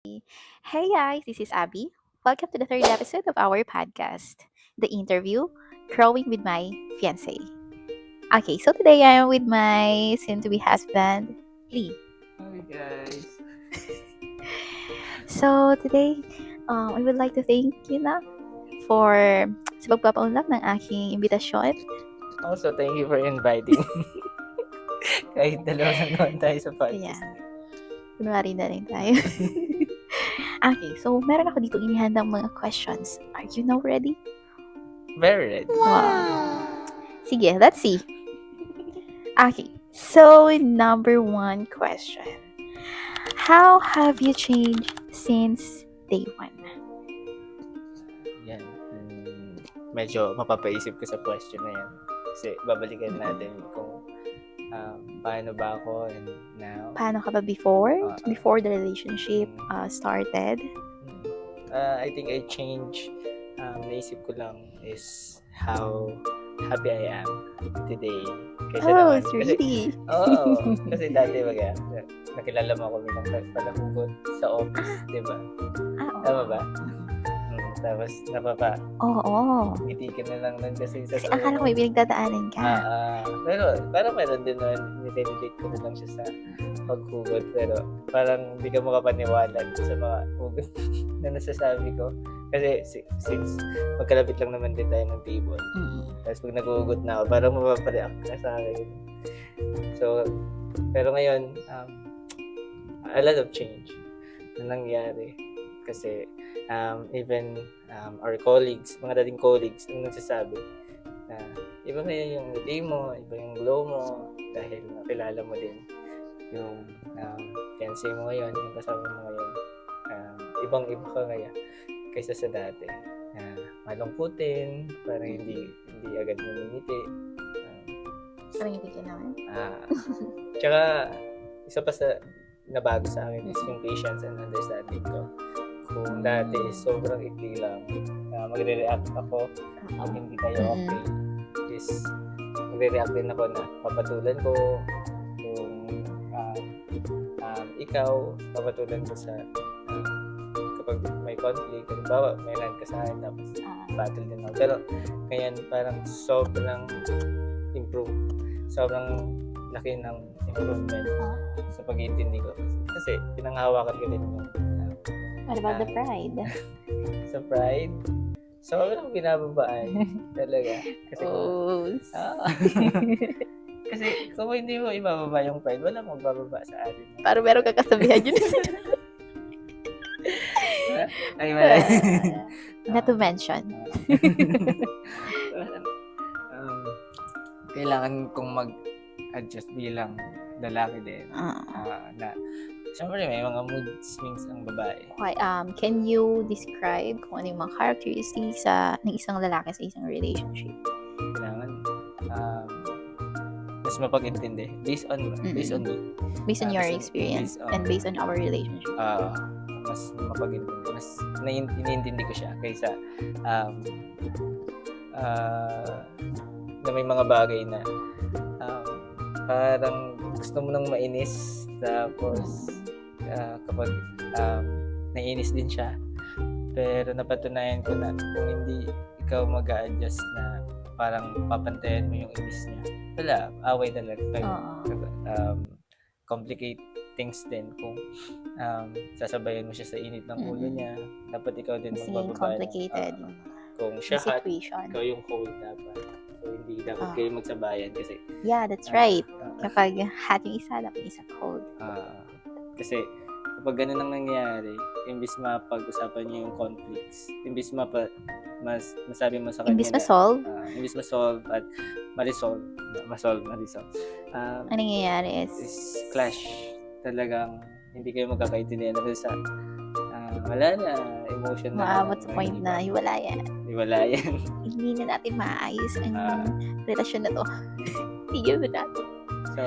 Hey guys, this is Abby. Welcome to the third episode of our podcast, The Interview Growing with My Fiance. Okay, so today I am with my soon to be husband, Lee. Hi guys. So today, I would like to thank you na for sa pagpapaunlak ng aking imbitasyon. Also, thank you for inviting me. Kahit dalawa lang naman tayo sa Kaya, podcast. kunwari na rin tayo. Okay, so meron ako dito inihandang mga questions. Are you now ready? Very ready. Wow. Sige, let's see. Okay, so number one question. How have you changed since day one? Yan. Medyo mapapaisip ko sa question na yan. Kasi babalikan natin kung paano ba ako and now. Paano ka ba before the relationship started? I think I changed. Naisip ko lang is how happy I am today. Kaysa naman. Sweetie. Kasi dati nakilala mo kami ng palahugot sa office, di ba? Tama ba? Tapos ngiti ka na lang nun kasi Kasi akala ko may pinagdadaanan ka. Pero parang meron din nun, nire-relate ko lang siya sa paghugot. Pero parang hindi ka makapaniwala sa mga hugot na nasasabi ko. Kasi since magkalapit lang naman din tayo ng table. Tapos pag naghugot na ako, parang mapapareact ka sa akin. So, pero ngayon, a lot of change na nangyari. Kasi even our colleagues, mga dating colleagues, ang nagsasabi na iba ngayon yung ngiti mo, iba yung glow mo, dahil nakilala mo din yung fiancé mo ngayon, yung kasama mo ngayon. Ibang-iba ka ngayon kaysa sa dati. Malungkutin, parang hindi agad mamingiti. Parang ngiti ka naman. Tsaka, isa pa sa nabago sa akin is yung patience and understanding ko. Kung dati sobrang ikli lang, magre-react ako pag hindi tayo okay, is magre-react din ako na papatulan ko kung ikaw, papatulan ko sa kapag may conflict, halimbawa may land ka sa akin tapos battle din ako. Pero ngayon parang sobrang improve, sobrang laki ng improvement sa pag-iintindi ko. Kasi pinanghawakan ko din yung What about the pride? Sa pride, sobrang binababaan talaga. Kasi kasi kung hindi mo ibababa yung pride, wala mong bababa sa atin. Parang meron kang kasabihan yun. Ay, wala. Not to mention. Kailangan kong mag-adjust bilang lalaki din. Na siyempre, may mga mood swings ang babae. Okay, can you describe kung ano yung mga characteristics ng isang lalaki sa isang relationship? Kailangan mas mapag-intindi. Based on me. Based on your experience and based on our relationship. Mas mapag-intindi. Mas iniintindi ko siya kaysa na may mga bagay na parang gusto mo nang mainis tapos kapag naiinis din siya, pero napatunayan ko na kung hindi ikaw mag-a-adjust na parang papantayan mo yung inis niya, wala, away talaga. Complicate things din kung sasabayan mo siya sa init ng ulo niya, dapat ikaw din magbababa. Complicated kung siya hot, situation. ikaw yung cold dapat. So, hindi dapat kayo magsabayan kasi that's right. Kapag hot yung isa, dapat yung isa cold. Kasi kapag ganun ang nangyari, imbis mapag-usapan niyo yung conflicts, imbis masabi mo sa kanya imbis ma-solve, imbis ma-solve at ma-resolve. ang nangyayari is clash. Talagang hindi kayo magkakaintindihan dahil sa wala na, emotion na. Maabot sa point na hiwalayan. Hindi na natin maayos ang relasyon na to. Tigil na natin. So,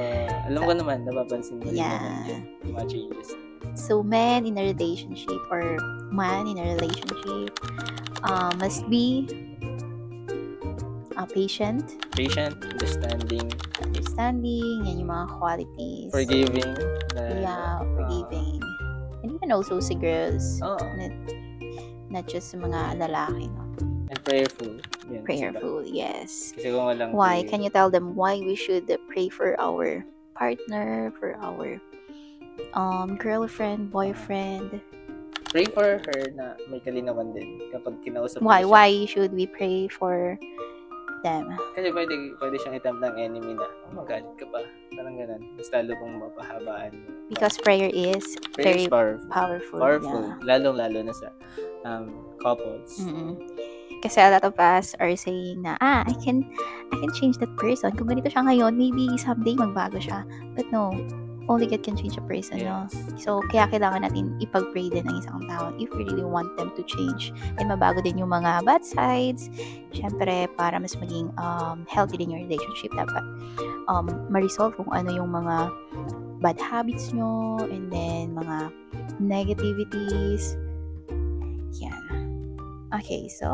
alam ko naman, napapansin mo rin naman yung mga changes. So, man in a relationship or man in a relationship must be patient, understanding, yan yung mga qualities. forgiving. Forgiving. And even also sa girls, Oo. not just sa mga lalaki, no? And prayerful. Yan, Prayerful, yes. Kasi kung walang Why? prayer, Can you tell them why we should pray for our partner, for our girlfriend, boyfriend? pray for her na may kalinawan din kapag kinausap mo Why? siya. Why should we pray for them? Kasi pwede siyang itamp ng enemy na, magalit ka pa. Parang ganun. Mas lalo pong mapahabaan. Because prayer is Prayer very is powerful. powerful. Powerful. Yeah. Lalo na sa couples. Kasi a lot of us are saying na, I can change that person. Kung ganito siya ngayon, maybe someday magbago siya. But no, only God can change a person, no? Yes. So, kaya kailangan natin ipag-pray din ng isang tao if we really want them to change. And mabago din yung mga bad sides. Siyempre, para mas maging healthy din yung relationship, dapat ma-resolve kung ano yung mga bad habits nyo, and then mga negativities. Yan. Okay, so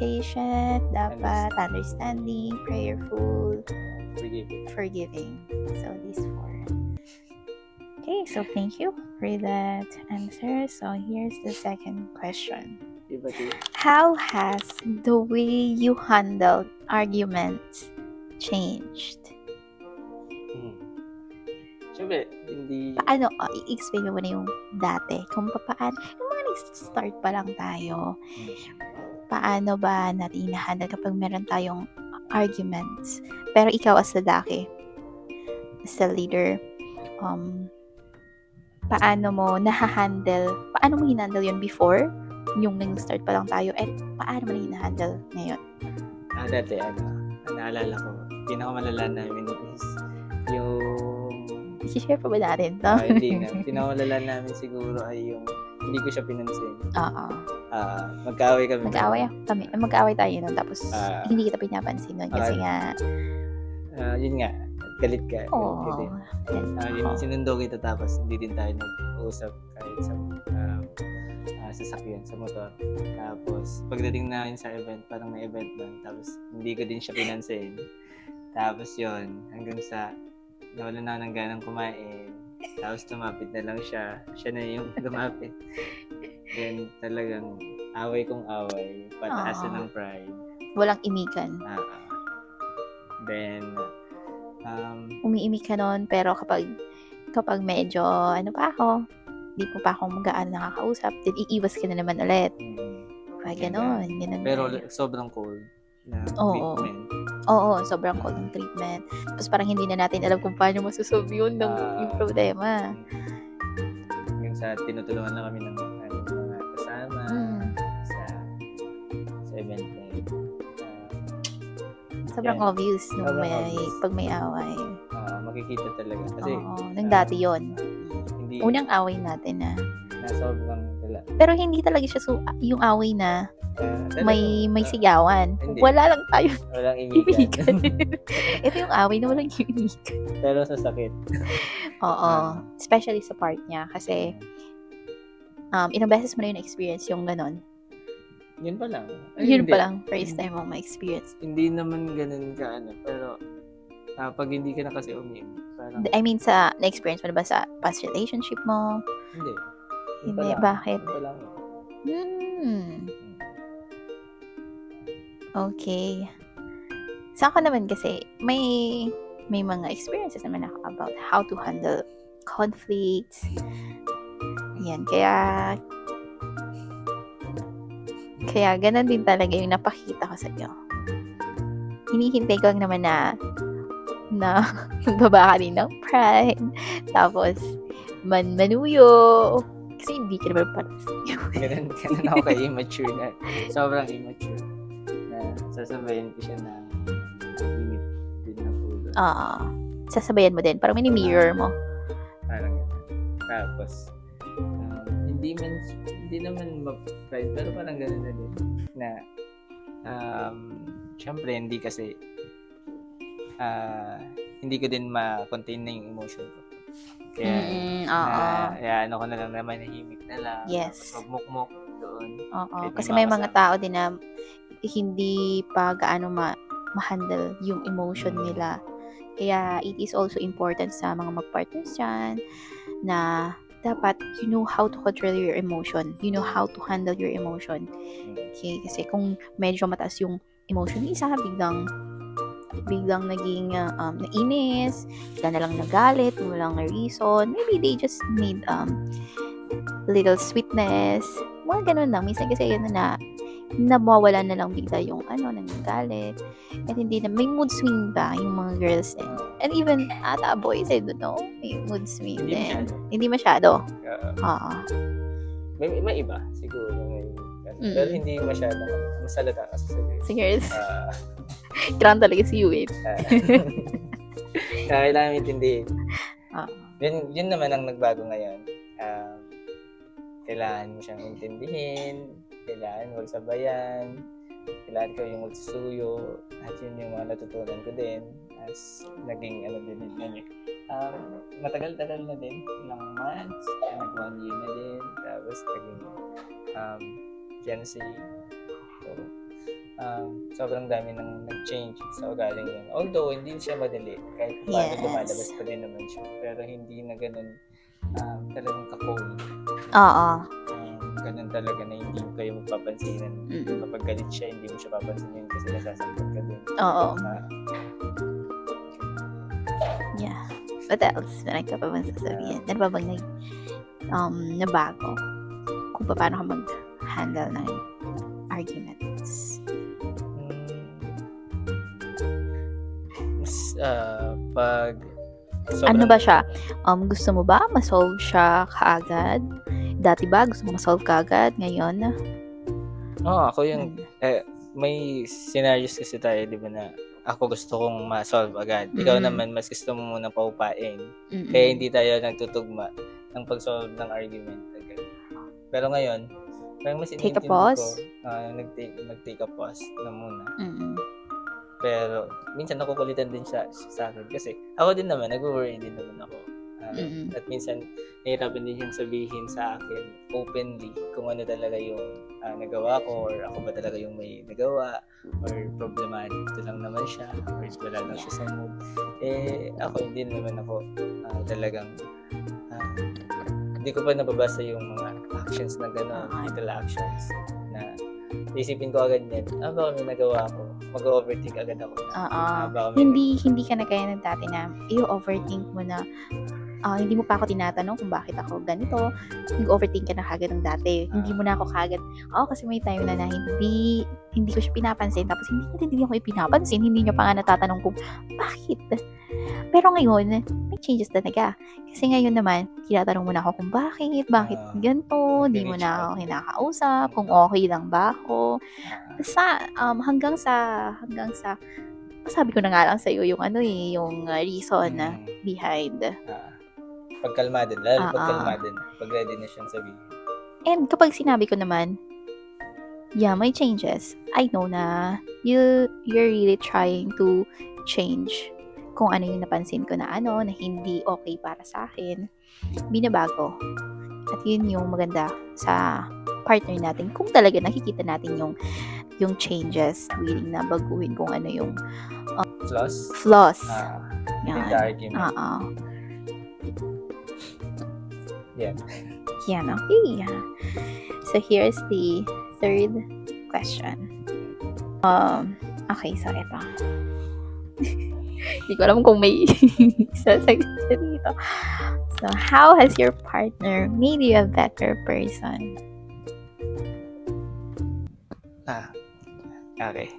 patient, dapat understanding, prayerful, forgiving. So these 4. Okay, so thank you for that answer. So here's the second question. How has the way you handle arguments changed? Siyempre, hindi... Paano, i-explain mo na yung dati, kung paano, yung mga nag-start pa lang tayo, paano ba natin i-handle kapag meron tayong arguments? Pero ikaw as lalaki, as a leader, paano mo hinandle yun before, yung nag-start pa lang tayo, and paano mo na hinahandle ngayon? Dati, naalala ko, pinakamalala namin is yung... I-share pa ba natin to? Hindi na. Pinakamalala namin siguro ay yung hindi ko siya pinansin. Oo. Magkaaway kami. Magkaaway tayo nun, tapos hindi kita pinapansin nun kasi nga... yun nga, galit ka. Oo. Sinundo kita tapos hindi din tayo nag-uusap kahit sa sasakyan, sa motor. Tapos, pagdating namin sa event, parang may event doon. Tapos, hindi ko din siya pinansin. Tapos yun, hanggang sa nawala na ng ganang kumain. Tapos lumapit na lang siya. Siya na yung lumapit. Then talagang away kong away. Pataasan ng pride. Walang imikan. Then, umiimik ka nun, pero kapag medyo, hindi mo pa ako magaan nakakausap, then iiwas ka na naman ulit. Ganon. Pero sobrang cold na treatment. Oo, sobrang cold ng treatment. Tapos parang hindi na natin alam kung paano masosolve yun yung problema. Yung sa tinutulungan na kami ng mga kasama sa event na yun. Sobrang obvious pag may away. Makikita talaga. Kasi, nang dati yun. Hindi, unang away natin na sobrang dala. pero hindi talaga siya yung away na may sigawan. Hindi. Wala lang tayo Walang imikan. Ito yung away na walang imikan. Pero sa sakit. Oo. Especially sa part niya. Kasi, ilang beses mo na yung experience yung ganon. Yun pa lang. Yun pa lang. First time mo ma-experience. Hindi naman ganun ka pero pag hindi ka na kasi parang... I mean, na-experience mo na ba sa past relationship mo? Hindi. Hindi, bakit? Yun pa lang. Okay. Sa ako naman kasi, may mga experiences naman ako about how to handle conflicts. Ayan, kaya ganun din talaga yung napakita ko sa iyo. Hinihintay ko lang naman na magbaba ka din ng pride. Tapos, manuyo. Kasi hindi ka naman para sa iyo. Ganun ako immature na. Sobrang immature. Na sasabayin ko siya na init din ng ulo. Sasabayan mo din. Parang mini-mirror mo. Parang ganun. Tapos, hindi naman ma-pride, pero parang ganun na din. Na, syempre, hindi kasi, hindi ko din ma-contain na yung emotion ko. Kaya, ko na lang naman, nahimik na lang. Yes. Magmukmuk doon. Kasi may mga tao din na hindi pa gaano ma-handle yung emotion nila. Kaya, it is also important sa mga mag-partners dyan na dapat you know how to control your emotion. You know how to handle your emotion. Okay, kasi kung medyo mataas yung emotion ng isa, biglang naging nainis, bigla na lang nagalit, walang reason. Maybe they just need little sweetness. Mga ganun lang. Minsan kasi yun na nawawala na lang bigla yung ng galit. At hindi na, may mood swing ba yung mga girls din. And even ata boys, I don't know, may mood swing Hindi din. masyado. Hindi masyado. Oo. May iba, siguro. Pero hindi masyado. Mas halata kasi sa girls. Sa girls. Kailangan talaga si Yuin. Kailangan intindihin. Oo. Yun naman ang nagbago ngayon. Kailangan mo siyang intindihin, kailangan huwag sabayan, kailangan ko yung magsusuyo, at yun yung mga natutunan ko din as naging din niya. Matagal-tagal na din, ilang months, nag 1 year na din, tapos naging fiancé. So, sobrang dami nang nag-change sa ugaling yun. Although, hindi siya madali, kahit paano lumalabas pa din naman siya, pero hindi na ganun talagang ka-cold. Oo. Ganun talaga na hindi mo kayo magpapansinan. Kapag galit siya, hindi mo siya papansinin kasi nasasaktan ka din. Oo. Yeah. What else? Meron ka pa bang sasabihin? Ano ba bang nabago? Kung paano ka mag-handle ng arguments? Pag ano ba siya? Gusto mo ba ma-solve siya kaagad? Dati ba gusto mo ma-solve kaagad? Ngayon? Ako yung may scenarios kasi tayo, di ba, na ako gusto kong ma-solve agad. Ikaw naman, mas gusto mo muna paupain. Kaya hindi tayo nagtutugma ng pag-solve ng argument agad. Pero ngayon, parang mas take a inintindi pause? ko, mag-take a pause na muna. Pero minsan nakukulitan din siya sa akin kasi ako din naman, nag-worry din naman ako. At minsan nahihirapan din siyang sabihin sa akin openly kung ano talaga yung nagawa ko, or ako ba talaga yung may nagawa, or problematic lang naman siya, or wala lang siya sa mood. Ako hindi naman ako talagang hindi ko pa nababasa yung mga actions na gano'n, little actions na isipin ko agad yan, baka may nagawa ko, mag-overthink agad ako. Hindi ka na kaya ng dati na i-overthink mo na hindi mo pa ako tinatanong kung bakit ako ganito. Nag-overthink ka na kagad ng dati. Hindi mo na ako kagad, kasi may time na hindi ko siya pinapansin. Tapos hindi ako ipinapansin. Hindi niya pa nga natatanong kung bakit. Pero ngayon, may changes talaga. Kasi ngayon naman, tinatanong mo na ako kung bakit ganito, hindi mo na ako kinakausap, kung okay lang ba ako. Hanggang sa sabi ko na nga lang sa iyo yung yung reason behind. Pagkalmado, pag ready na siyang sabihin. And kapag sinabi ko naman, may changes. I know na you're really trying to change kung ano yung napansin ko na na hindi okay para sa akin. Binabago. At yun yung maganda sa partner natin. Kung talaga nakikita natin yung changes, willing na baguhin kung ano yung flaws. Yan. The argument. Yan, okay. So here's the third question. Okay, so ito. Hindi ko alam kung may sasagot dito. So, how has your partner made you a better person? Okay.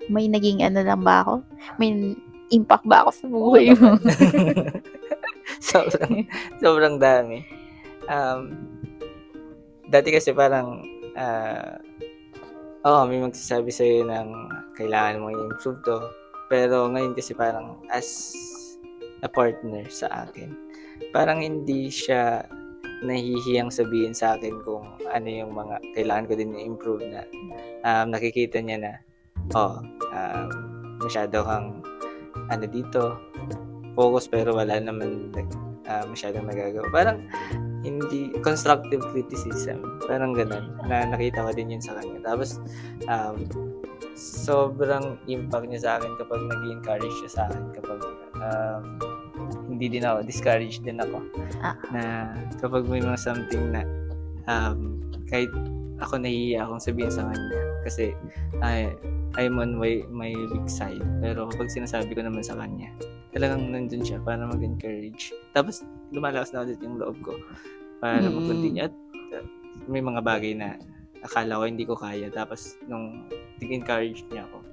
May naging lang ba ako? May impact ba ako sa buhay mo? sobrang dami. Dati kasi parang may magsasabi sa'yo ng kailangan mo i-improve to. Pero ngayon kasi parang as a partner sa akin, parang hindi siya nahihiyang sabihin sa akin kung ano yung mga kailangan ko din i-improve na nakikita niya na masyado kang dito focus pero wala naman masyadong nagagawa. Parang hindi constructive criticism, parang ganun na nakita ko din yun sa kanya. Tapos sobrang impact niya sa akin kapag nag-encourage siya sa akin, kapag hindi din ako, discouraged din ako. Ah. Na kapag may mga something na kahit ako nahihiya akong sabihin sa kanya kasi I'm on my weak side. Pero kapag sinasabi ko naman sa kanya, talagang nandun siya para mag-encourage. Tapos lumalakas na ulit yung loob ko para mag-continue. At may mga bagay na akala ko hindi ko kaya. Tapos nung encourage niya ako,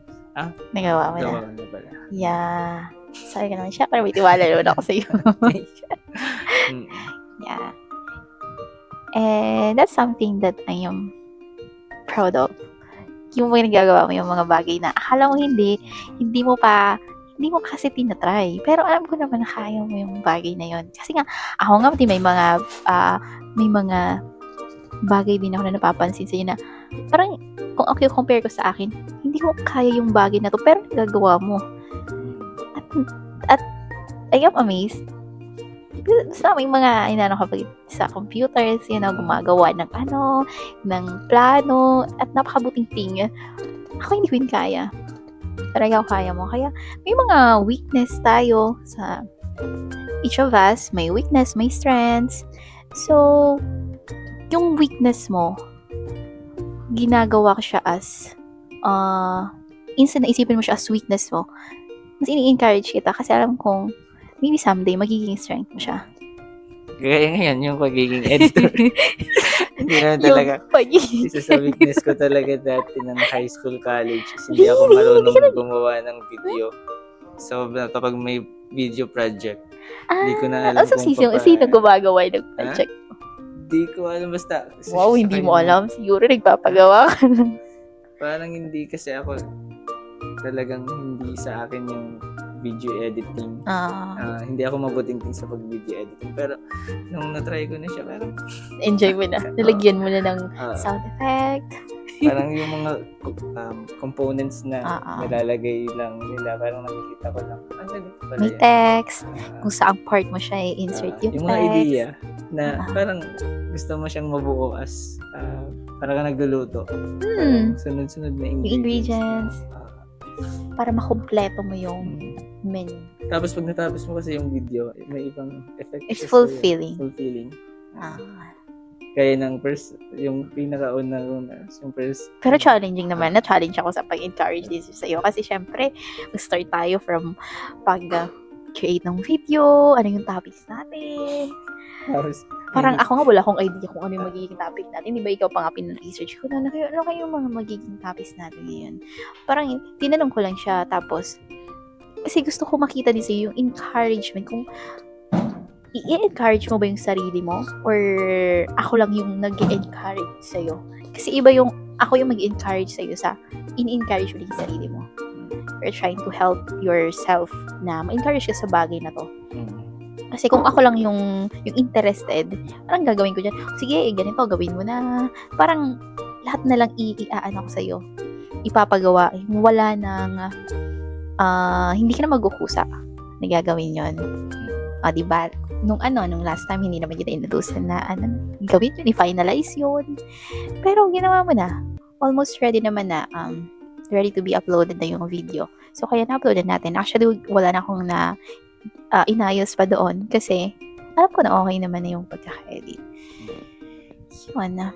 Nagawa mo na. gawa ko na pala. Yeah. Sorry ka naman siya, pero may tiwala naman ako sa'yo. Yeah. And that's something that I am proud of. Yung mga nagagawa mo, yung mga bagay na akala mo hindi mo kasi tinatry. Pero alam ko naman na kaya mo yung bagay na yun. Kasi nga, ako nga may mga bagay din ako na napapansin sa'yo na parang kung okay compare ko sa akin, hindi ko kaya yung bagay na to, pero nagagawa mo. At I am amazed. Basta may mga inano kapag sa computers, gumagawa ng plano, at napakabuting thing. Ako hindi ko yun kaya. Pero ikaw kaya mo. Kaya may mga weakness tayo sa each of us. May weakness, may strengths. So, yung weakness mo, ginagawa ko siya as instant na isipin mo siya as weakness mo. Mas ini-encourage kita kasi alam kong maybe someday magiging strength mo siya. Kaya ngayon, yung pagiging editor. Hindi naman talaga. Isa sa weakness ko talaga dati ng high school, college. Hindi ako marunong gumawa ng video. So, kapag may video project, hindi ko na alam kung sino gumagawa ng project? Hindi ko alam. Basta. Wow, hindi mo alam. Siguro nagpapagawa ka. Parang hindi kasi ako talagang hindi sa akin yung video editing. Hindi ako mabuting sa pag-video editing. Pero, nung na-try ko na siya, parang enjoy mo na. Nalagyan mo na ng sound effect. Parang yung mga components na nilalagay lang nila, parang nakikita ko lang. May text. Kung saang part mo siya i-insert yung mga text. idea na parang gusto mo siyang mabuo as parang ka nagluluto. Sunod-sunod na ingredients. Para makompleto mo yung menu. Tapos pag natapos mo kasi yung video, may ibang effect. It's fulfilling. Kaya yung pinakauna yung first. Pero challenging naman. Na-challenge ako sa pag-encourage this sa iyo. Kasi syempre, mag-start tayo from pag-create ng video, ano yung topics natin. Parang ako nga wala akong idea kung ano yung magiging topic natin. Di ba ikaw pa nga pin-research ko na ano kayo yung mga magiging topics natin ngayon. Parang tinanong ko lang siya. Tapos, kasi gusto ko makita din sa'yo yung encouragement. Kung i-encourage mo ba yung sarili mo? Or ako lang yung nag-encourage sa'yo? Kasi iba yung ako yung mag-encourage sa'yo sa in-encourage mo din yung sarili mo. You're trying to help yourself na ma-encourage ka sa bagay na to. Kasi kung ako lang yung interested, parang gagawin ko dyan, sige, ganito, gawin mo na. Parang lahat na lang i-aano ko sa'yo. Ipapagawa. Wala nang, hindi ka na magkukusa na gagawin yun. Diba? Nung last time, hindi naman kita inutusan na, gawin yun, i-finalize yun. Pero ginawa mo na. Almost ready naman na, ready to be uploaded na yung video. So, kaya na-uploaded natin. Actually, wala na akong inayos pa doon kasi alam ko na okay naman na yung pagkaka-edit. Yun na.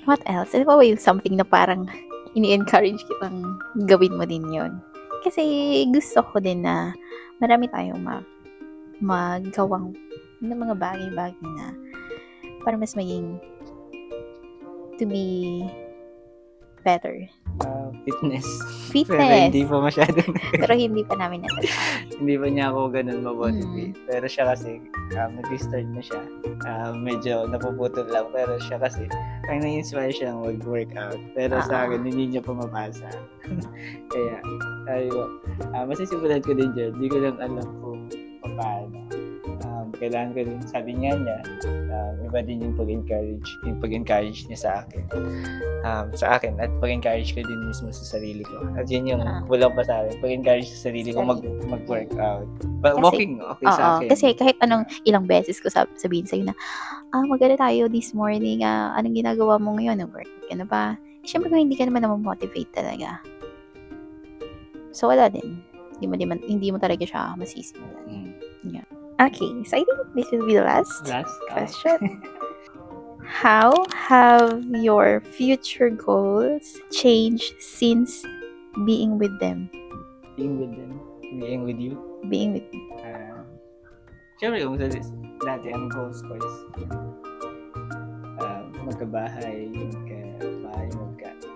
What else? Ano ba yung something na parang ini-encourage kitang gawin mo din yun? Kasi gusto ko din na marami tayong magawang ng mga bagay-bagay na para mas maging to be better. Fitness. Pero hindi pa masyado. Pero hindi pa namin natatry. Hindi pa niya ako ganun mamotivate. Pero siya kasi, nag-start na siya. Medyo napuputol lang. Pero siya kasi, ang na-inspire siyang mag-workout. Pero sa akin, hindi niya pumapasa. Kaya, masisimulan ko din dyan. Hindi ko lang alam kung paano. Kailangan ko din, sabi niya, iba din yung pag-encourage niya sa akin at pag-encourage ko din mismo sa sarili ko. At yun yung kulang pa sa akin, pag-encourage sa sarili ko mag-workout. Walking, okay sa akin. Kasi kahit ilang beses ko sabihin sa'yo na, maganda tayo this morning, anong ginagawa mo ngayon? Nag-workout ka na ba? Siyempre kung hindi ka naman motivate talaga. So, wala din. Hindi mo talaga siya masisimulan. Mm. Yeah. Okay, so I think this will be the last Last question. How have your future goals changed since being with them? Being with them. Being with you. Being with Siyempre, kung dati ang goals ko is magkabahay,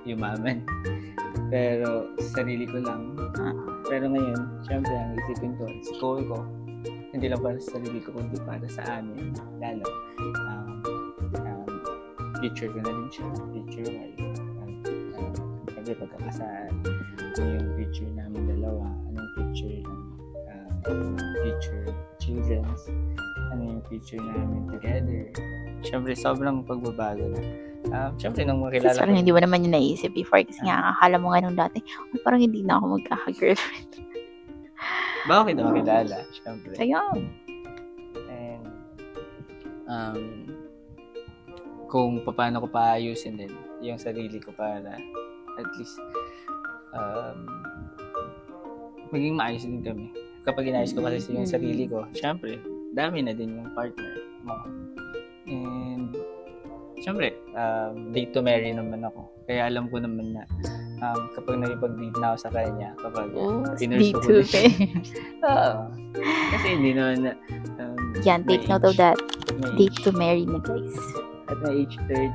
yumaman. Pero sarili ko lang. Pero ngayon, siyempre, ang isipin ko, goal ko, hindi lang para sa sarili ko, kundi para sa amin. Lalo, future ko na din siya, future wife. Siyempre, pagkakasal, ano yung future namin dalawa, anong future ng future children, ano yung future namin together. Siyempre, sobrang pagbabago na. Siyempre, nung makilala parang hindi mo naman yung naisip before kasi nga akala mo nga nung dati, parang hindi na ako magkaka-girlfriend. Baka kita makilala, siyempre. Ayun. And, kung paano ko paayusin din yung sarili ko para at least maging maayos din kami. Kapag inayos ko kasi yung sarili ko, syempre, dami na din yung partner mo. And, syempre, date to marry naman ako. Kaya alam ko naman na kapag nakipag-date na ako sa kanya, kapag pinurso ko din siya. Kasi hindi naman na yan, take note of that. Date to marry na, guys. At my age 30.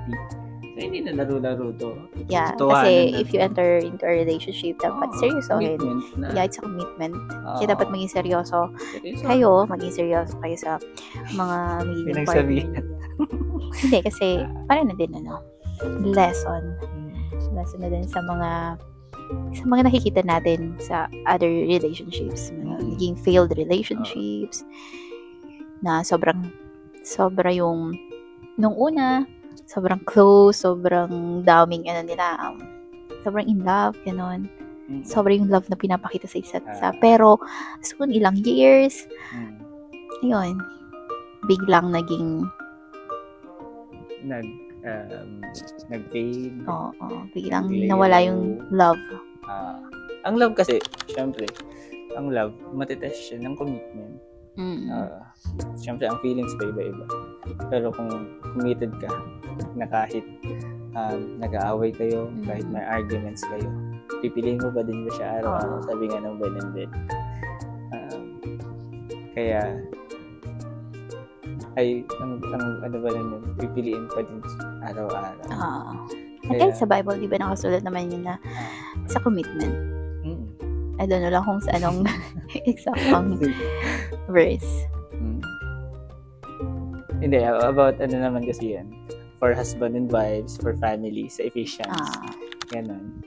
So, hindi na laro-laro to. Yeah, kasi if you enter into a relationship, dapat seryosohin. Yeah, it's a commitment. Kaya dapat maging seryoso. Kayo, maging seryoso kayo sa mga magiging partner. Hindi, kasi parang na din, lesson. Lesson na din sa mga nakikita natin sa other relationships. Naging failed relationships na sobra yung nung una, sobrang close, sobrang daming nila, sobrang in love, ganon. Sobrang yung love na pinapakita sa isa't isa. Pero, soon, ilang years, ayun, biglang naging nag-fade. Biglang nawala yung love. Ang love kasi, syempre, ang love, matitest siya ng commitment. Siyempre, ang feelings pa iba-iba. Pero kung committed ka, na kahit nag-aaway kayo, kahit may arguments kayo, pipiliin mo ba din ba siya araw-araw? Sabi nga ng Ben and Ben. Kaya, ano ba nun, pipiliin pa din araw-araw. At sa Bible, di ba nakasulat naman yun na sa commitment? I don't know lang kung sa anong exact verse. Hindi, about naman kasi yan. For husband and wives, for family, sa Ephesians. Ganon.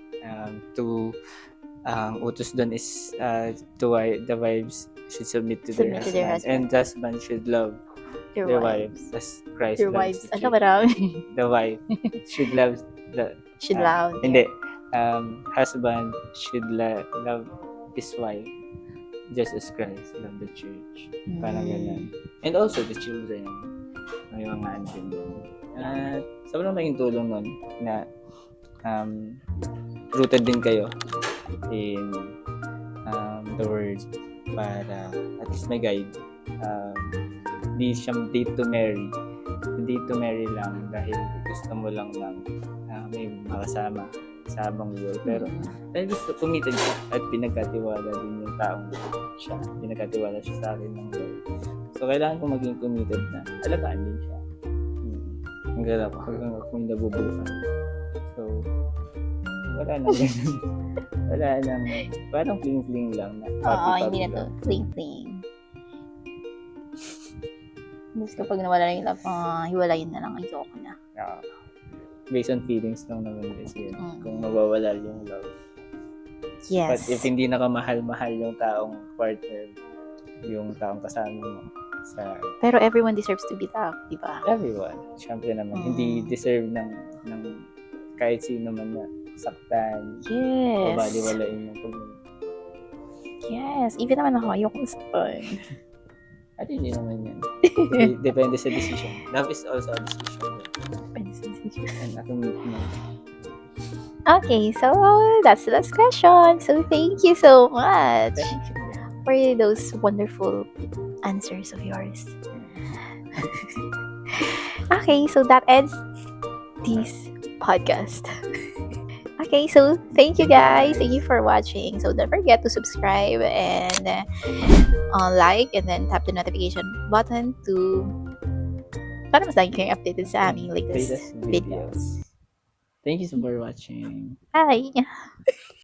Utos doon is the wives should submit to their husband. And the husband should love their wives as Christ loves the church. The wife should love Hindi. Husband should love his wife just as Christ loved the church. Parang ganun. And also the children. May mga andin din. At sobrang maging tulong nun na rooted din kayo in the word para at least may guide. Di siya date to marry. Date to marry lang dahil gusto mo lang may makasama sa habang buhay. Pero dahil gusto committed siya at pinagkatiwala din yung taong siya. Pinagkatiwala siya sa akin ng Lord. So, kailangan ko maging committed na alagaan din siya. Ang gala ko hanggang ako yung nabubuhay. So, wala nang ganun. Wala nang, parang fling-fling lang na. Hindi na to. Fling-fling. Tapos kapag nawala na yung love, hiwalayin na lang. Ayoko na. Based on feelings lang naman kasi yun. Kung mawawala yung love. Yes. But if hindi nakamahal-mahal yung taong partner, yung taong kasama mo, pero everyone deserves to be loved, di ba? Everyone. Siyempre naman, hindi deserve ng kahit sino man na saktan. Yes. O baliwalain yung pag-ibig. Yes. Even naman ako, ayoko saktan. At hindi naman yan. Depende sa decision. Love is also a decision. Depende sa decision. And a commitment. Okay, so that's the last question. So thank you so much Thank you. for those wonderful answers of yours. Okay, so that ends this podcast. Okay, so thank you guys. Thank you for watching. So don't forget to subscribe and like and then tap the notification button to para mas lagi kayong updated sa aming latest Latest videos. videos. Thank you for watching. Bye!